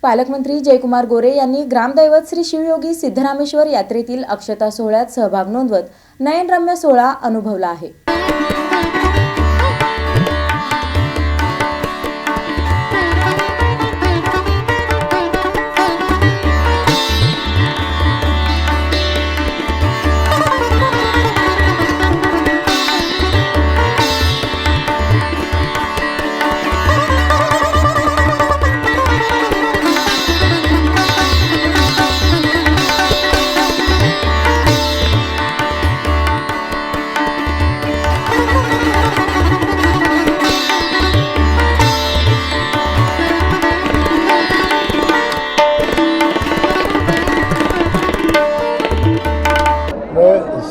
पालकमंत्री जयकुमार गोरे यांनी ग्रामदैवत श्री शिवयोगी सिद्धरामेश्वर यात्रेतील अक्षता सोहळ्यात सहभाग नोंदवत नयनरम्य सोहळा अनुभवला आहे।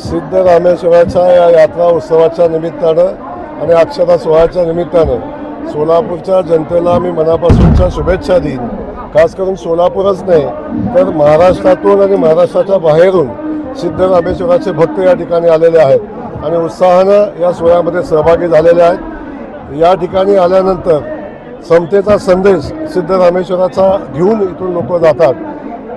सिद्धरामेश्वराच्या या यात्रा उत्सवाच्या निमित्तानं आणि अक्षता सोहळ्याच्या निमित्तानं सोलापूरच्या जनतेला मी मनापासूनच्या शुभेच्छा देईन। खास करून सोलापूरच नाही तर महाराष्ट्रातून आणि महाराष्ट्राच्या बाहेरून सिद्धरामेश्वराचे भक्त या ठिकाणी आलेले आहेत आणि उत्साहानं या सोहळ्यामध्ये सहभागी झालेले आहेत। या ठिकाणी आल्यानंतर समतेचा संदेश सिद्धरामेश्वराचा घेऊन इथून लोक जातात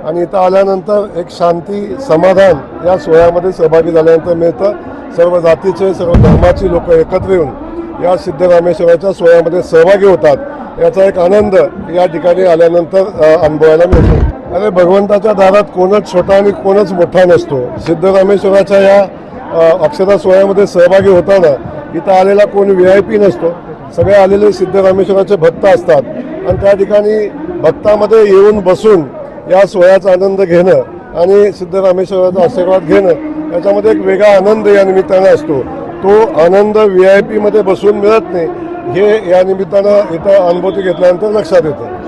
आणि इथं आल्यानंतर एक शांती समाधान या सोहळ्यामध्ये सहभागी झाल्यानंतर मिळतं। सर्व जातीचे सर्व धर्माची लोक एकत्र येऊन या सिद्धरामेश्वराच्या सोहळ्यामध्ये सहभागी होतात। याचा एक आनंद या ठिकाणी आल्यानंतर अनुभवायला मिळतो। अरे भगवंताच्या दारात कोणच छोटा आणि कोणच मोठा नसतो। सिद्धरामेश्वराच्या या अक्षता सोहळ्यामध्ये सहभागी होताना इथं आलेला कोण VIP नसतो। सगळे आलेले सिद्धरामेश्वराचे भक्त असतात आणि त्या ठिकाणी भक्तामध्ये येऊन बसून या सोहळ्याचा आनंद घेणं आणि सिद्धरामेश्वराचा आशीर्वाद घेणं याच्यामध्ये एक वेगळा आनंद या निमित्तानं असतो। तो आनंद VIP मध्ये बसून मिळत नाही हे या निमित्तानं इथं अनुभूती घेतल्यानंतर लक्षात येतं।